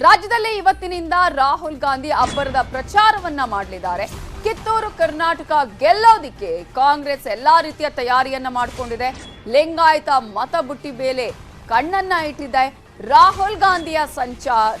ರಾಜ್ಯದಲ್ಲಿ ಇವತ್ತಿನಿಂದ ರಾಹುಲ್ ಗಾಂಧಿ ಅಬ್ಬರದ ಪ್ರಚಾರವನ್ನ ಮಾಡಲಿದ್ದಾರೆ. ಕಿತ್ತೂರು ಕರ್ನಾಟಕ ಗೆಲ್ಲೋದಿಕ್ಕೆ ಕಾಂಗ್ರೆಸ್ ಎಲ್ಲಾ ರೀತಿಯ ತಯಾರಿಯನ್ನ ಮಾಡಿಕೊಂಡಿದೆ. ಲಿಂಗಾಯತ ಮತಬುಟ್ಟಿ ಮೇಲೆ ಕಣ್ಣನ್ನ ಇಟ್ಟಿದೆ. ರಾಹುಲ್ ಗಾಂಧಿಯ ಸಂಚಾರ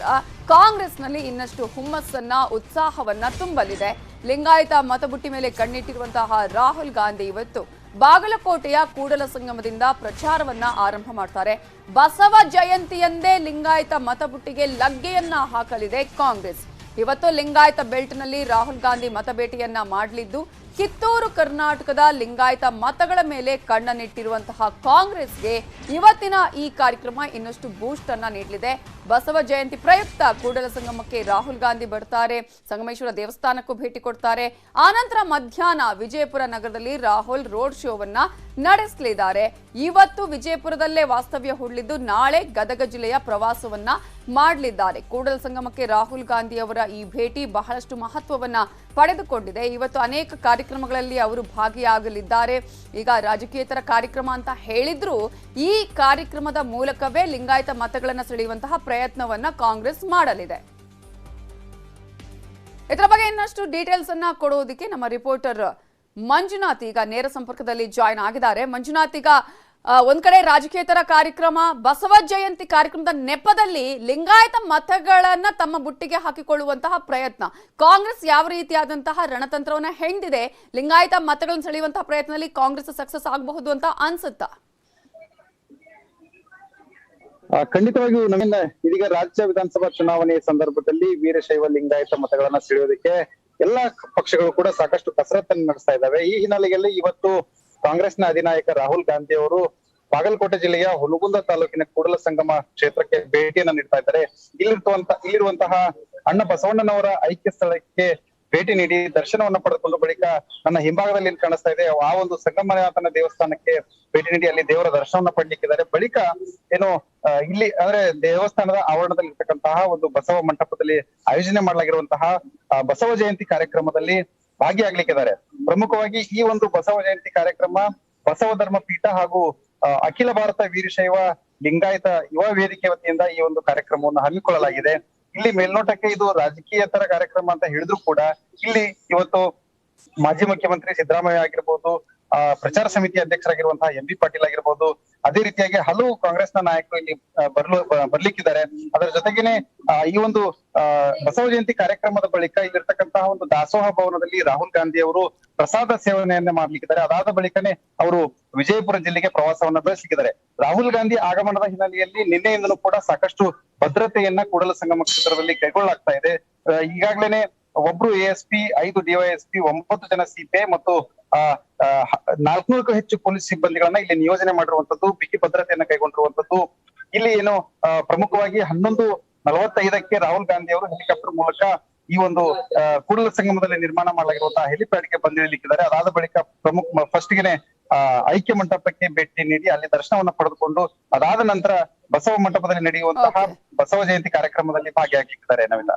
ಕಾಂಗ್ರೆಸ್ನಲ್ಲಿ ಇನ್ನಷ್ಟು ಹುಮ್ಮಸ್ಸನ್ನ ಉತ್ಸಾಹವನ್ನ ತುಂಬಲಿದೆ. ಲಿಂಗಾಯತ ಮತಬುಟ್ಟಿ ಮೇಲೆ ಕಣ್ಣಿಟ್ಟಿರುವಂತಹ ರಾಹುಲ್ ಗಾಂಧಿ ಇವತ್ತು ಬಾಗಲಕೋಟೆಯ ಕೂಡಲ ಸಂಗಮದಿಂದ ಪ್ರಚಾರವನ್ನ ಆರಂಭ ಮಾಡ್ತಾರೆ. ಬಸವ ಜಯಂತಿಯಂದೇ ಲಿಂಗಾಯತ ಮತಬುಟ್ಟಿಗೆ ಲಗ್ಗೆಯನ್ನ ಹಾಕಲಿದೆ ಕಾಂಗ್ರೆಸ್. ಇವತ್ತು ಲಿಂಗಾಯತ ಬೆಲ್ಟ್ನಲ್ಲಿ ರಾಹುಲ್ ಗಾಂಧಿ ಮತಬೇಟೆಯನ್ನ ಮಾಡಲಿದ್ದು, ಕಿತ್ತೂರು ಕರ್ನಾಟಕದ ಲಿಂಗಾಯತ ಮತಗಳ ಮೇಲೆ ಕಣ್ಣನ್ನಿಟ್ಟಿರುವಂತಹ ಕಾಂಗ್ರೆಸ್ಗೆ ಇವತ್ತಿನ ಈ ಕಾರ್ಯಕ್ರಮ ಇನ್ನಷ್ಟು ಬೂಸ್ಟ್ ಅನ್ನ ನೀಡಲಿದೆ. ಬಸವ ಜಯಂತಿ ಪ್ರಯುಕ್ತ ಕೂಡಲ ಸಂಗಮಕ್ಕೆ ರಾಹುಲ್ ಗಾಂಧಿ ಬರ್ತಾರೆ. ಸಂಗಮೇಶ್ವರ ದೇವಸ್ಥಾನಕ್ಕೂ ಭೇಟಿ ಕೊಡ್ತಾರೆ. ಆನಂತರ ಮಧ್ಯಾಹ್ನ ವಿಜಯಪುರ ನಗರದಲ್ಲಿ ರಾಹುಲ್ ರೋಡ್ ಶೋವನ್ನ ನಡೆಸಲಿದ್ದಾರೆ. ಇವತ್ತು ವಿಜಯಪುರದಲ್ಲೇ ವಾಸ್ತವ್ಯ ಹೂಡಲಿದ್ದು ನಾಳೆ ಗದಗ ಜಿಲ್ಲೆಯ ಪ್ರವಾಸವನ್ನ ಮಾಡಲಿದ್ದಾರೆ. ಕೂಡಲ ಸಂಗಮಕ್ಕೆ ರಾಹುಲ್ ಗಾಂಧಿ ಅವರ ಈ ಭೇಟಿ ಬಹಳಷ್ಟು ಮಹತ್ವವನ್ನ ಪಡೆದುಕೊಂಡಿದೆ. ಇವತ್ತು ಅನೇಕ ಕಾರ್ಯಕ್ರಮಗಳಲ್ಲಿ ಅವರು ಭಾಗಿಯಾಗಲಿದ್ದಾರೆ. ಈಗ ರಾಜಕೀಯೇತರ ಕಾರ್ಯಕ್ರಮ ಅಂತ ಹೇಳಿದ್ರು ಈ ಕಾರ್ಯಕ್ರಮದ ಮೂಲಕವೇ ಲಿಂಗಾಯತ ಮತಗಳನ್ನು ಸೆಳೆಯುವಂತಹ ಪ್ರಯತ್ನವನ್ನ ಕಾಂಗ್ರೆಸ್ ಮಾಡಲಿದೆ. ಇದರ ಬಗ್ಗೆ ಇನ್ನಷ್ಟು ಡೀಟೇಲ್ಸ್ ಅನ್ನ ಕೊಡೋದಕ್ಕೆ ನಮ್ಮ ರಿಪೋರ್ಟರ್ ಮಂಜುನಾಥ್ ಈಗ ನೇರ ಸಂಪರ್ಕದಲ್ಲಿ ಜಾಯ್ನ್ ಆಗಿದ್ದಾರೆ. ಮಂಜುನಾಥ್, ಈಗ ಒಂದ್ ಕಡೆ ರಾಜಕೀಯೇತರ ಕಾರ್ಯಕ್ರಮ, ಬಸವ ಜಯಂತಿ ಕಾರ್ಯಕ್ರಮದ ನೆಪದಲ್ಲಿ ಲಿಂಗಾಯತ ಮತಗಳನ್ನ ತಮ್ಮ ಬುಟ್ಟಿಗೆ ಹಾಕಿಕೊಳ್ಳುವಂತಹ ಪ್ರಯತ್ನ, ಕಾಂಗ್ರೆಸ್ ಯಾವ ರೀತಿಯಾದಂತಹ ರಣತಂತ್ರವನ್ನ ಹೆಣ್ದಿದೆ? ಲಿಂಗಾಯತ ಮತಗಳನ್ನು ಸೆಳೆಯುವಂತಹ ಪ್ರಯತ್ನದಲ್ಲಿ ಕಾಂಗ್ರೆಸ್ ಸಕ್ಸಸ್ ಆಗಬಹುದು ಅಂತ ಅನ್ಸುತ್ತಾ? ಖಂಡಿತವಾಗಿಯೂ ನವೀನ್, ಇದೀಗ ರಾಜ್ಯ ವಿಧಾನಸಭಾ ಚುನಾವಣೆಯ ಸಂದರ್ಭದಲ್ಲಿ ವೀರಶೈವ ಲಿಂಗಾಯತ ಮತಗಳನ್ನ ಸೆಳೆಯೋದಕ್ಕೆ ಎಲ್ಲಾ ಪಕ್ಷಗಳು ಕೂಡ ಸಾಕಷ್ಟು ಕಸರತ್ತನ್ನು ನಡೆಸ್ತಾ ಇದ್ದಾವೆ. ಈ ಹಿನ್ನೆಲೆಯಲ್ಲಿ ಇವತ್ತು ಕಾಂಗ್ರೆಸ್ನ ಅಧಿನಾಯಕ ರಾಹುಲ್ ಗಾಂಧಿ ಅವರು ಬಾಗಲಕೋಟೆ ಜಿಲ್ಲೆಯ ಹುನಗುಂದ ತಾಲೂಕಿನ ಕೂಡಲ ಸಂಗಮ ಕ್ಷೇತ್ರಕ್ಕೆ ಭೇಟಿಯನ್ನ ನೀಡ್ತಾ ಇದ್ದಾರೆ. ಇಲ್ಲಿರುವಂತಹ ಅಣ್ಣ ಬಸವಣ್ಣನವರ ಐಕ್ಯ ಸ್ಥಳಕ್ಕೆ ಭೇಟಿ ನೀಡಿ ದರ್ಶನವನ್ನ ಪಡೆದುಕೊಂಡು ಬಳಿಕ ನನ್ನ ಹಿಂಭಾಗದಲ್ಲಿ ಕಾಣಿಸ್ತಾ ಇದೆ ಆ ಒಂದು ಸಂಗಮನಾಥನ ದೇವಸ್ಥಾನಕ್ಕೆ ಭೇಟಿ ನೀಡಿ ಅಲ್ಲಿ ದೇವರ ದರ್ಶನವನ್ನ ಪಡೆಯಲಿಕ್ಕಿದ್ದಾರೆ. ಬಳಿಕ ಏನು ಇಲ್ಲಿ ಅಂದ್ರೆ ದೇವಸ್ಥಾನದ ಆವರಣದಲ್ಲಿ ಇರ್ತಕ್ಕಂತಹ ಒಂದು ಬಸವ ಮಂಟಪದಲ್ಲಿ ಆಯೋಜನೆ ಮಾಡಲಾಗಿರುವಂತಹ ಬಸವ ಜಯಂತಿ ಕಾರ್ಯಕ್ರಮದಲ್ಲಿ ಭಾಗಿಯಾಗ್ಲಿಕ್ಕಿದ್ದಾರೆ. ಪ್ರಮುಖವಾಗಿ ಈ ಒಂದು ಬಸವ ಜಯಂತಿ ಕಾರ್ಯಕ್ರಮ ಬಸವ ಧರ್ಮ ಪೀಠ ಹಾಗೂ ಅಖಿಲ ಭಾರತ ವೀರಶೈವ ಲಿಂಗಾಯತ ಯುವ ವೇದಿಕೆ ವತಿಯಿಂದ ಈ ಒಂದು ಕಾರ್ಯಕ್ರಮವನ್ನು ಹಮ್ಮಿಕೊಳ್ಳಲಾಗಿದೆ. ಇಲ್ಲಿ ಮೇಲ್ನೋಟಕ್ಕೆ ಇದು ರಾಜಕೀಯೇತರ ಕಾರ್ಯಕ್ರಮ ಅಂತ ಹೇಳಿದ್ರು ಕೂಡ ಇಲ್ಲಿ ಇವತ್ತು ಮಾಜಿ ಮುಖ್ಯಮಂತ್ರಿ ಸಿದ್ದರಾಮಯ್ಯ ಆಗಿರ್ಬೋದು, ಪ್ರಚಾರ ಸಮಿತಿ ಅಧ್ಯಕ್ಷರಾಗಿರುವಂತಹ ಎಂ.ಬಿ. ಪಾಟೀಲ್ ಆಗಿರ್ಬೋದು, ಅದೇ ರೀತಿಯಾಗಿ ಹಲವು ಕಾಂಗ್ರೆಸ್ನ ನಾಯಕರು ಇಲ್ಲಿ ಬರ್ಲಿಕ್ಕಿದ್ದಾರೆ. ಅದರ ಜೊತೆಗೇನೆ ಈ ಒಂದು ಬಸವ ಜಯಂತಿ ಕಾರ್ಯಕ್ರಮದ ಬಳಿಕ ಇಲ್ಲಿರ್ತಕ್ಕಂತಹ ಒಂದು ದಾಸೋಹ ಭವನದಲ್ಲಿ ರಾಹುಲ್ ಗಾಂಧಿ ಅವರು ಪ್ರಸಾದ ಸೇವನೆಯನ್ನ ಮಾಡ್ಲಿಕ್ಕಿದ್ದಾರೆ. ಅದಾದ ಬಳಿಕನೇ ಅವರು ವಿಜಯಪುರ ಜಿಲ್ಲೆಗೆ ಪ್ರವಾಸವನ್ನ ಬೆಳೆಸಲಿಕ್ಕಿದ್ದಾರೆ. ರಾಹುಲ್ ಗಾಂಧಿ ಆಗಮನದ ಹಿನ್ನೆಲೆಯಲ್ಲಿ ನಿನ್ನೆಯಿಂದಲೂ ಕೂಡ ಸಾಕಷ್ಟು ಭದ್ರತೆಯನ್ನ ಕೂಡಲ ಸಂಗಮ ಕ್ಷೇತ್ರದಲ್ಲಿ ಕೈಗೊಳ್ಳಲಾಗ್ತಾ ಇದೆ. ಈಗಾಗ್ಲೇನೆ ಒಬ್ರು ASP, 5 DYSP, 9 ಜನ CPI ಮತ್ತು 400ಕ್ಕೂ ಹೆಚ್ಚು ಪೊಲೀಸ್ ಸಿಬ್ಬಂದಿಗಳನ್ನ ಇಲ್ಲಿ ನಿಯೋಜನೆ ಮಾಡಿರುವಂತದ್ದು, ಬಿಗಿ ಭದ್ರತೆಯನ್ನ ಕೈಗೊಂಡಿರುವಂತದ್ದು. ಇಲ್ಲಿ ಏನು ಪ್ರಮುಖವಾಗಿ 11:45ಕ್ಕೆ ರಾಹುಲ್ ಗಾಂಧಿ ಅವರು ಹೆಲಿಕಾಪ್ಟರ್ ಮೂಲಕ ಈ ಒಂದು ಕೂಡಲ ಸಂಗಮದಲ್ಲಿ ನಿರ್ಮಾಣ ಮಾಡಲಾಗಿರುವಂತಹ ಹೆಲಿಪ್ಯಾಡ್ಗೆ ಬಂದಿಳಿಲಿಕ್ಕಿದ್ದಾರೆ. ಅದಾದ ಬಳಿಕ ಫಸ್ಟ್ ಗೆನೆ ಐಕ್ಯ ಮಂಟಪಕ್ಕೆ ಭೇಟಿ ನೀಡಿ ಅಲ್ಲಿ ದರ್ಶನವನ್ನ ಪಡೆದುಕೊಂಡು ಅದಾದ ನಂತರ ಬಸವ ಮಂಟಪದಲ್ಲಿ ನಡೆಯುವಂತಹ ಬಸವ ಜಯಂತಿ ಕಾರ್ಯಕ್ರಮದಲ್ಲಿ ಭಾಗಿಯಾಗಲಿಕ್ಕಿದ್ದಾರೆ. ನವೀನ.